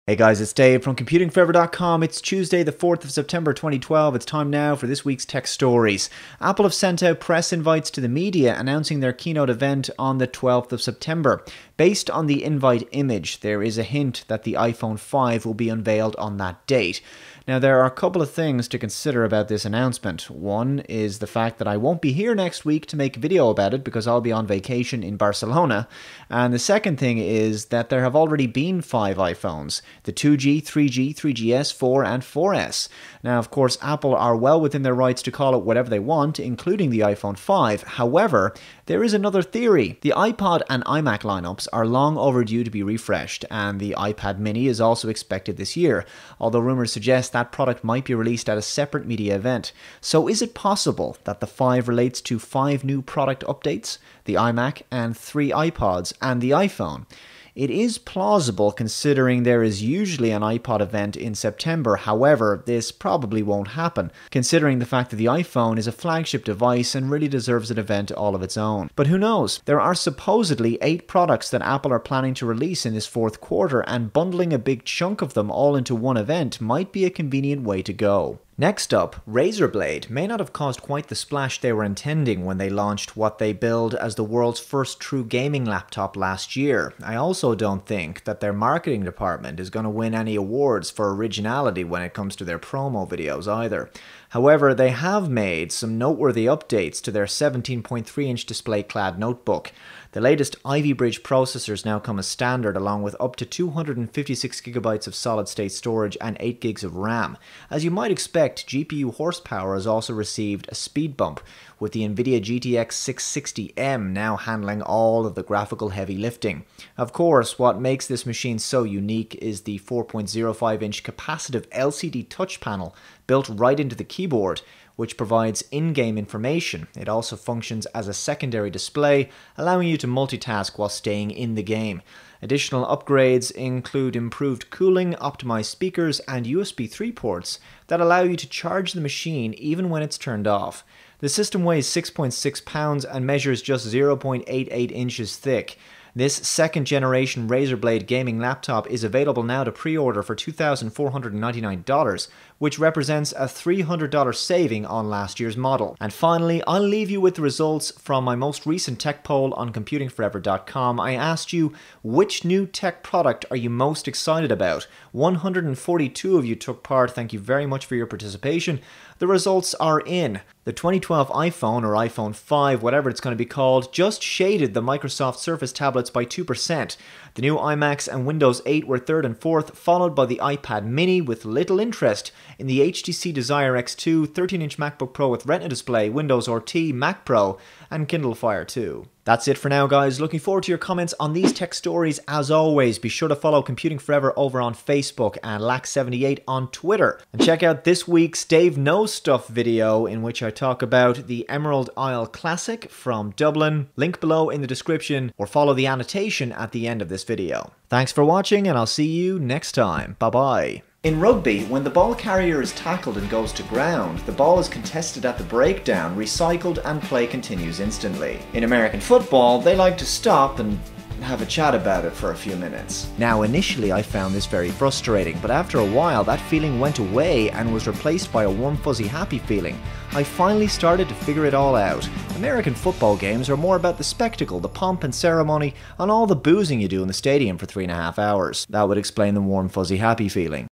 Hey guys, it's Dave from computingforever.com. It's Tuesday the 4th of September 2012. It's time now for this week's tech stories. Apple have sent out press invites to the media announcing their keynote event on the 12th of September. Based on the invite image, there is a hint that the iPhone 5 will be unveiled on that date. Now, there are a couple of things to consider about this announcement. One is the fact that I won't be here next week to make a video about it because I'll be on vacation in Barcelona. And the second thing is that there have already been 5 iPhones. The 2G, 3G, 3GS, 4 and 4S. Now, of course, Apple are well within their rights to call it whatever they want, including the iPhone 5. However, there is another theory. The iPod and iMac lineups are long overdue to be refreshed, and the iPad mini is also expected this year, although rumors suggest that product might be released at a separate media event. So is it possible that the 5 relates to 5 new product updates, the iMac and 3 iPods and the iPhone? It is plausible considering there is usually an iPod event in September. However, this probably won't happen, considering the fact that the iPhone is a flagship device and really deserves an event all of its own. But who knows? There are supposedly 8 products that Apple are planning to release in this 4th quarter, and bundling a big chunk of them all into one event might be a convenient way to go. Next up, Razer Blade may not have caused quite the splash they were intending when they launched what they billed as the world's first true gaming laptop last year. I also don't think that their marketing department is going to win any awards for originality when it comes to their promo videos either. However, they have made some noteworthy updates to their 17.3-inch display-clad notebook. The latest Ivy Bridge processors now come as standard, along with up to 256GB of solid-state storage and 8GB of RAM. As you might expect, GPU horsepower has also received a speed bump, with the NVIDIA GTX 660M now handling all of the graphical heavy lifting. Of course, what makes this machine so unique is the 4.05-inch capacitive LCD touch panel built right into the keyboard, which provides in-game information. It also functions as a secondary display, allowing you to multitask while staying in the game. Additional upgrades include improved cooling, optimized speakers, and USB 3 ports that allow you to charge the machine even when it's turned off. The system weighs 6.6 pounds and measures just 0.88 inches thick. This second-generation Razer Blade gaming laptop is available now to pre-order for $2,499, which represents a $300 saving on last year's model. And finally, I'll leave you with the results from my most recent tech poll on computingforever.com. I asked you, which new tech product are you most excited about? 142 of you took part. Thank you very much for your participation. The results are in. The 2012 iPhone, or iPhone 5, whatever it's going to be called, just shaded the Microsoft Surface tablets by 2%. The new iMacs and Windows 8 were 3rd and 4th, followed by the iPad mini with little interest in the HTC Desire X2, 13-inch MacBook Pro with Retina display, Windows RT, Mac Pro, and Kindle Fire 2. That's it for now, guys. Looking forward to your comments on these tech stories. As always, be sure to follow Computing Forever over on Facebook and Lax78 on Twitter. And check out this week's Dave Knows Stuff video, in which I talk about the Emerald Isle Classic from Dublin. Link below in the description, or follow the annotation at the end of this video. Thanks for watching, and I'll see you next time. Bye-bye. In rugby, when the ball carrier is tackled and goes to ground, the ball is contested at the breakdown, recycled, and play continues instantly. In American football, they like to stop and have a chat about it for a few minutes. Now, initially I found this very frustrating, but after a while that feeling went away and was replaced by a warm fuzzy happy feeling. I finally started to figure it all out. American football games are more about the spectacle, the pomp and ceremony, and all the boozing you do in the stadium for 3.5 hours. That would explain the warm fuzzy happy feeling.